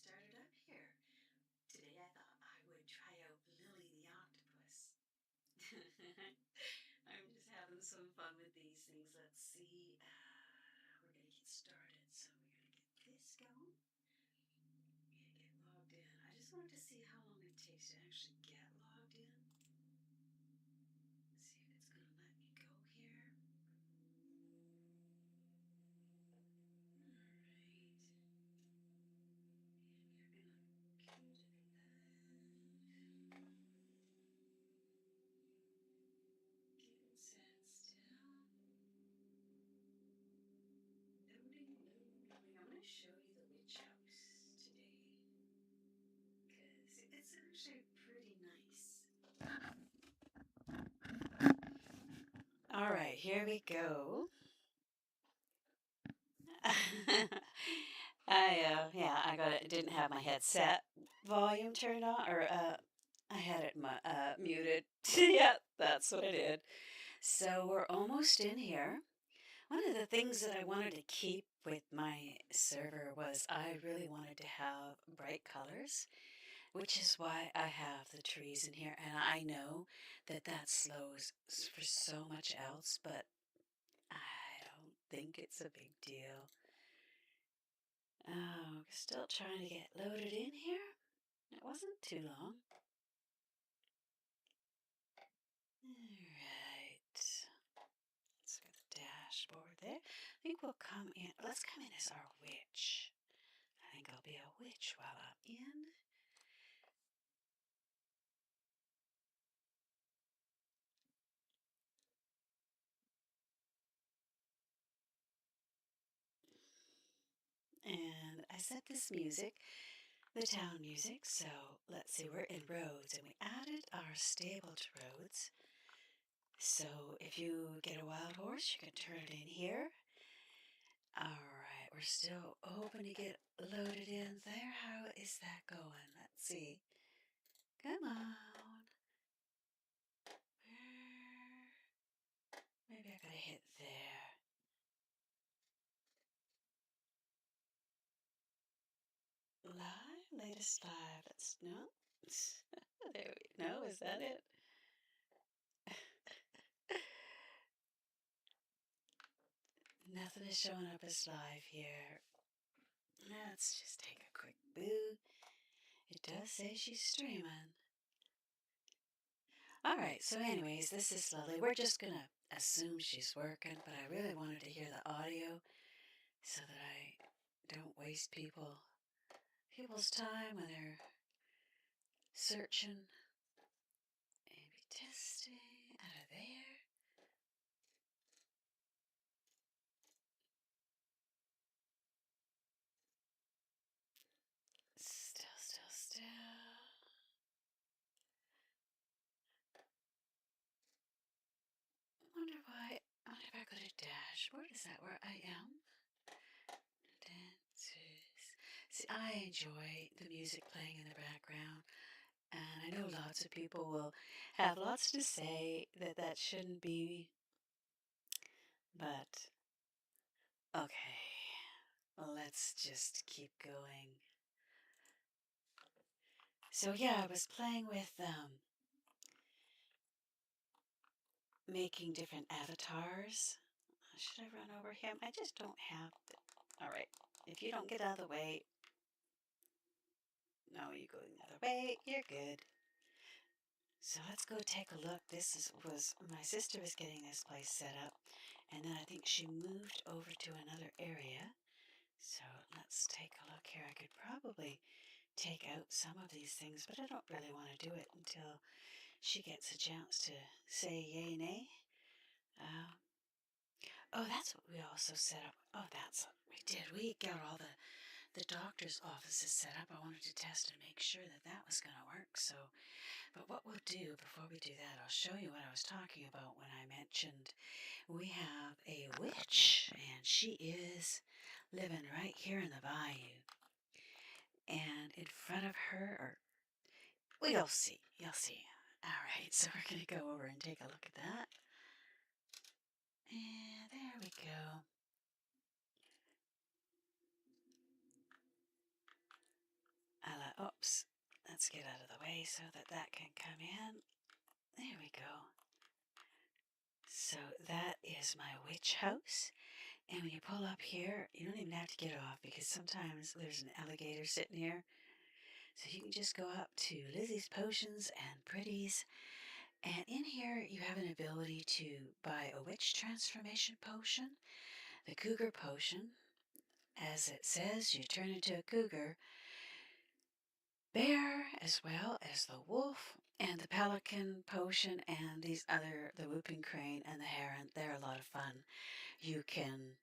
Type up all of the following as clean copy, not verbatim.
started up here. Today I thought I would try out Lily the octopus. I'm just having some fun with these things. Let's see. We're going to get started. So we're going to get this going and get logged in. I just wanted to see how long it takes to actually get logged in. Let's see if it's going to let me go here. Alright. And we're going to come to the left. Getting set still. Loading, loading, loading. I'm going to show you the witch house today. Because it's actually pretty nice. All right, here we go. I got it. Didn't have my headset volume turned on, or I had it muted. Yeah, that's what I did. So we're almost in here. One of the things that I wanted to keep with my server was I really wanted to have bright colors, which is why I have the trees in here. And I know that that slows for so much else, but I don't think it's a big deal. Oh, still trying to get loaded in here. It wasn't too long. Alright. Let's get the dashboard there. I think we'll come in. Let's come in as our witch. I think I'll be a witch while I'm in. And I set this music, the town music, so let's see, we're in roads, and we added our stable to roads. So if you get a wild horse, you can turn it in here. Alright, we're still hoping to get loaded in there. How is that going? Let's see. Come on. Maybe I gotta hit there. Live? Latest live. That's no. There we no, is that it? Nothing is showing up as live here. Let's just take a quick boo. It does say she's streaming. Alright, so anyways, this is Lily. We're just gonna assume she's working, but I really wanted to hear the audio so that I don't waste people's time when they're searching. Maybe testing out of there. Still. I wonder if I go to dashboard, is that where I am? Dances. See, I enjoy the music playing in the background, and I know lots of people will have lots to say that shouldn't be, but okay, let's just keep going. So yeah, I was playing with making different avatars. Should I run over him? I just don't have the... Alright, if you don't get out of the way... No, you go the other way. You're good. So let's go take a look. Was my sister was getting this place set up, and then I think she moved over to another area. So let's take a look here. I could probably take out some of these things, but I don't really want to do it until she gets a chance to say yay, nay. Oh, that's what we also set up. Oh, that's what we did. We got all the doctor's offices set up. I wanted to test and make sure that that was going to work. So, but what we'll do before we do that, I'll show you what I was talking about when I mentioned we have a witch, and she is living right here in the bayou. And in front of her, well, you'll see. You'll see. All right, so we're going to go over and take a look at that. And there we go. Oops. Let's get out of the way so that that can come in. There we go. So that is my witch house. And when you pull up here, you don't even have to get off because sometimes there's an alligator sitting here. So you can just go up to Lizzie's Potions and Pretties. And in here, you have an ability to buy a witch transformation potion, the cougar potion. As it says, you turn into a cougar, bear, as well as the wolf, and the pelican potion, and these other, the whooping crane and the heron. They're a lot of fun. You can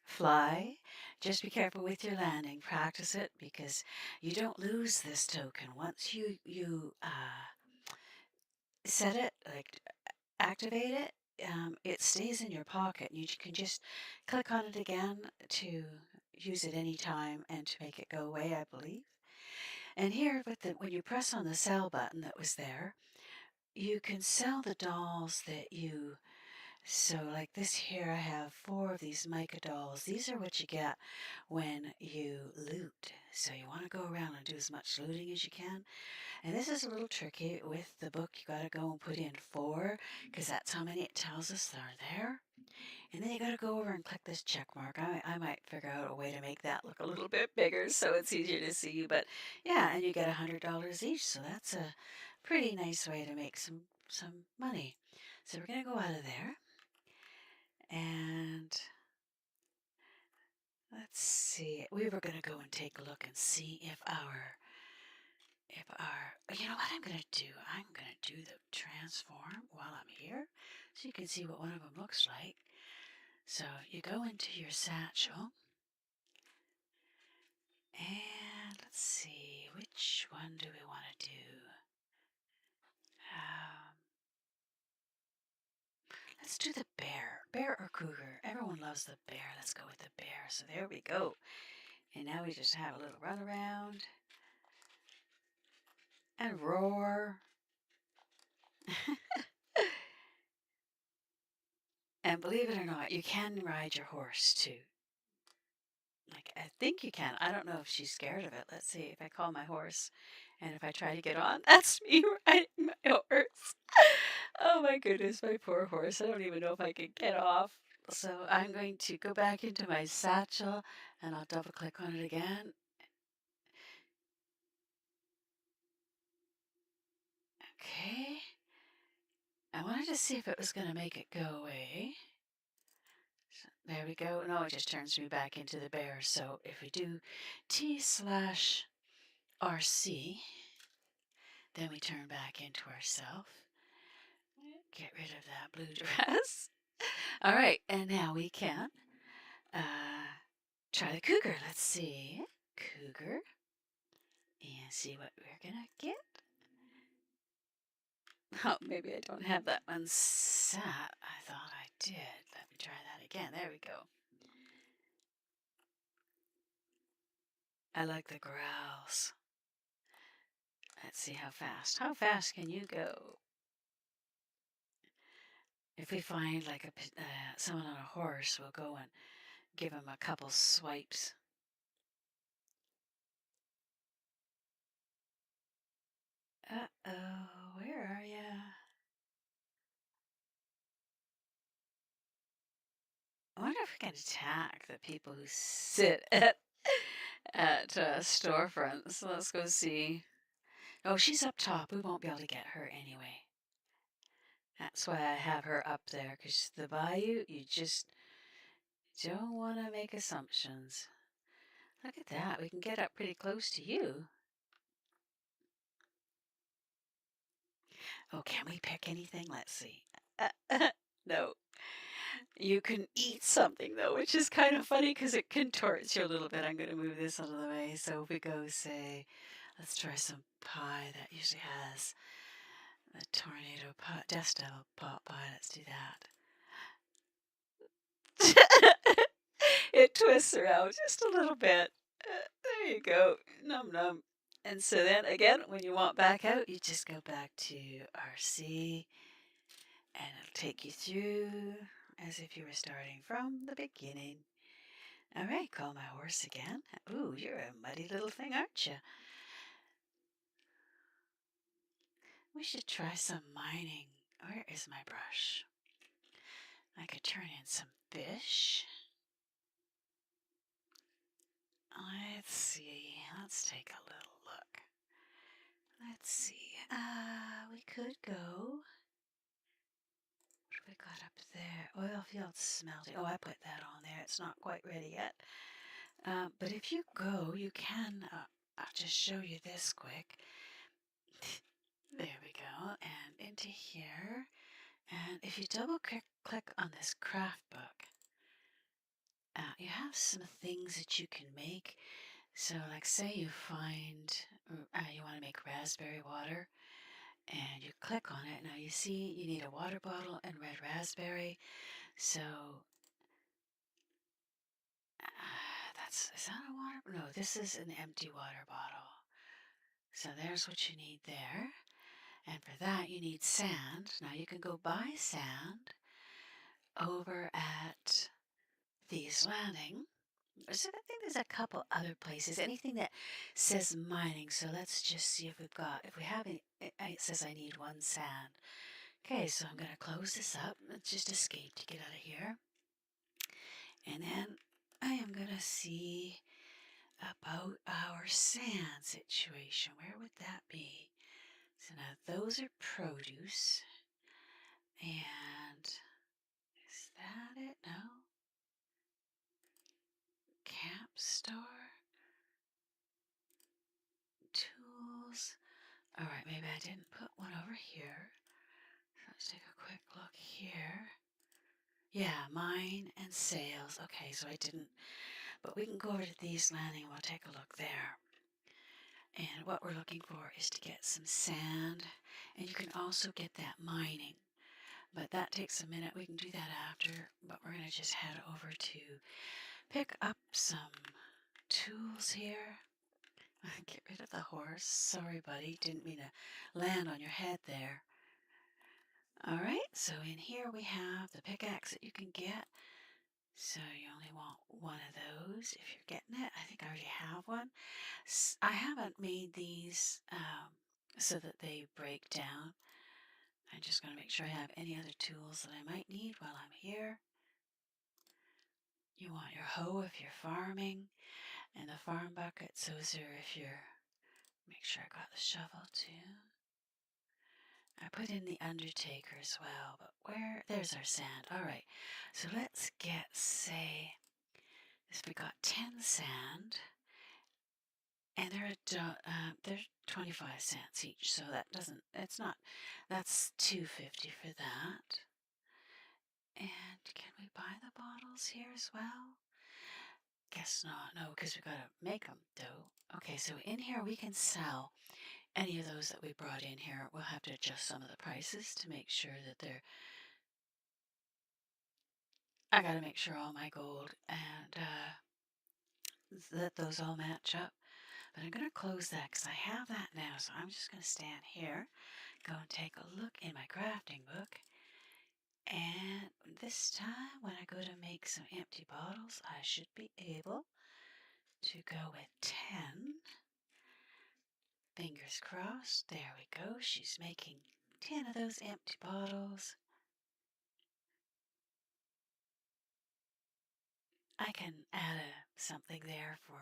fly. Just be careful with your landing. Practice it because you don't lose this token. Once you set it, like activate it, it stays in your pocket. You can just click on it again to use it anytime and to make it go away, I believe. And here, when you press on the sell button that was there, you can sell the dolls that you. So, like this here, I have 4 of these mica dolls. These are what you get when you loot. So, you want to go around and do as much looting as you can. And this is a little tricky. With the book, you got to go and put in 4 because that's how many it tells us are there. And then you got to go over and click this check mark. I might figure out a way to make that look a little bit bigger so it's easier to see. But yeah, and you get $100 each. So that's a pretty nice way to make some money. So we're going to go out of there. And let's see. We were going to go and take a look and see if you know what I'm going to do? I'm going to do the transform while I'm here so you can see what one of them looks like. So you go into your satchel and let's see, which one do we want to do? Um, let's do the bear. Bear or cougar? Everyone loves the bear. Let's go with the bear. So there we go. And now we just have a little run around and roar. And believe it or not, you can ride your horse too. Like, I think you can. I don't know if she's scared of it. Let's see if I call my horse and if I try to get on. That's me riding my horse. Oh my goodness, my poor horse. I don't even know if I can get off. So I'm going to go back into my satchel and I'll double click on it again. Okay. I wanted to see if it was going to make it go away. So there we go. No, it just turns me back into the bear. So if we do T/RC, then we turn back into ourself. Get rid of that blue dress. All right, and now we can try the cougar. Let's see. Cougar. And see what we're going to get. Oh, maybe I don't have that one set. I thought I did. Let me try that again. There we go. I like the growls. Let's see how fast. How fast can you go? If we find like someone on a horse, we'll go and give him a couple swipes. Uh-oh, where are ya? I wonder if we can attack the people who sit at storefronts. Let's go see. Oh, she's up top. We won't be able to get her anyway. That's why I have her up there, because the bayou, you just don't want to make assumptions. Look at that. We can get up pretty close to you. Oh, can we pick anything? Let's see. No. You can eat something, though, which is kind of funny because it contorts you a little bit. I'm going to move this out of the way. So if we go, say, let's try some pie that usually has a tornado pie, Death Devil pot pie. Let's do that. It twists around just a little bit. There you go. Num num. And so then again, when you want back out, you just go back to RC and it'll take you through as if you were starting from the beginning. All right, call my horse again. Ooh, you're a muddy little thing, aren't you? We should try some mining. Where is my brush? I could turn in some fish. Let's see. Let's take a little look. Let's see. We could go. What have we got up there? Oil field smelting. Oh, I put that on there. It's not quite ready yet. But if you go, you can. I'll just show you this quick. There we go. And into here. And if you double click on this craft book, you have some things that you can make. So, like, say you find you want to make raspberry water, and you click on it. Now you see you need a water bottle and red raspberry. So is that a water? No, this is an empty water bottle. So there's what you need there. And for that you need sand. Now you can go buy sand over at Thieves Landing. So I think there's a couple other places. Anything that says mining. So let's just see if we have any. It says I need one sand. Okay, so I'm going to close this up. Let's just escape to get out of here. And then I am going to see about our sand situation. Where would that be? So now those are produce. And is that it? No. Camp store. Tools. All right, maybe I didn't put one over here. Let's take a quick look here. Yeah, mine and sales. Okay, so I didn't, but we can go over to Thieves Landing and we'll take a look there. And what we're looking for is to get some sand, and you can also get that mining. But that takes a minute. We can do that after, but we're going to just head over to pick up some tools here. Get rid of the horse. Sorry, buddy. Didn't mean to land on your head there. All right, so in here we have the pickaxe that you can get. So you only want one of those if you're getting it. I think I already have one. I haven't made these so that they break down. I'm just going to make sure I have any other tools that I might need while I'm here. You want your hoe if you're farming, and the farm buckets, those are if you're, make sure I got the shovel too. I put in the undertaker as well, but there's our sand. All right, so let's get, say, if we got 10 sand, and they're 25 cents each, so that's $2.50 for that. And can we buy the bottles here as well? Guess not, no, because we gotta make them, though. Okay, so in here we can sell any of those that we brought in here. We'll have to adjust some of the prices to make sure that I gotta make sure all my gold and that those all match up. But I'm gonna close that because I have that now, so I'm just gonna stand here, go and take a look in my crafting book. And this time, when I go to make some empty bottles, I should be able to go with 10. Fingers crossed. There we go. She's making 10 of those empty bottles. I can add something there for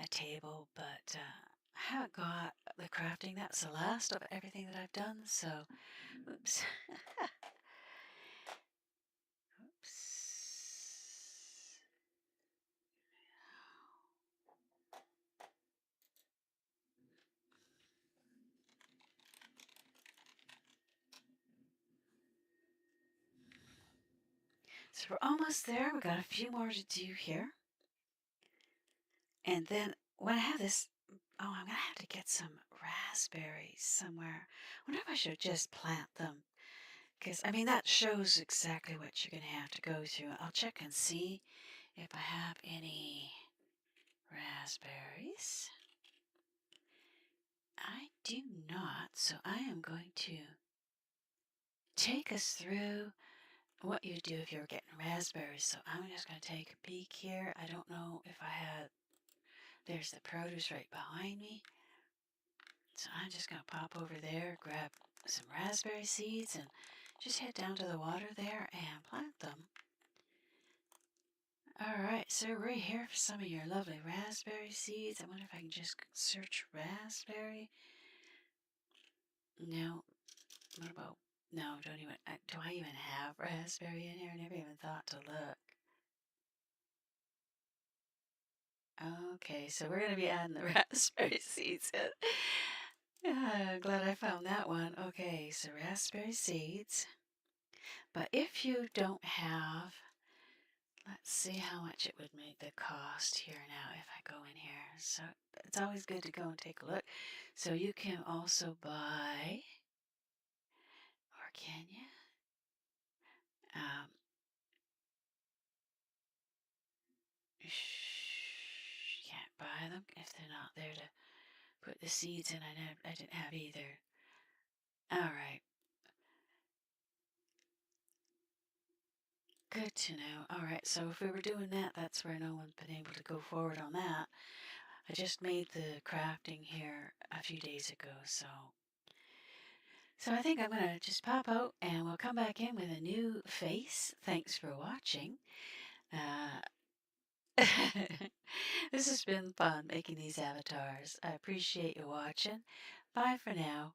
a table, but I haven't got the crafting. That's the last of everything that I've done, so oops. Oops. So we're almost there. We've got a few more to do here. And then when I have this, I'm going to have to get some raspberries somewhere. I wonder if I should just plant them. Because, I mean, that shows exactly what you're going to have to go through. I'll check and see if I have any raspberries. I do not, so I am going to take us through what you do if you're getting raspberries. So I'm just going to take a peek here. I don't know if I had, there's the produce right behind me. So I'm just going to pop over there, grab some raspberry seeds, and just head down to the water there and plant them. Alright, so we're here for some of your lovely raspberry seeds. I wonder if I can just search raspberry. No. What about, no, don't even, do I even have raspberry in here? I never even thought to look. Okay, so we're going to be adding the raspberry seeds in. Glad I found that one. Okay, so raspberry seeds. But if you don't have, let's see how much it would make the cost here now if I go in here. So it's always good to go and take a look. So you can also buy, or can you? You can't buy them if they're not there to put the seeds in. I didn't have either. All right. Good to know. All right, so if we were doing that, that's where no one's been able to go forward on that. I just made the crafting here a few days ago, so I think I'm going to just pop out and we'll come back in with a new face. Thanks for watching. This has been fun making these avatars. I appreciate you watching. Bye for now.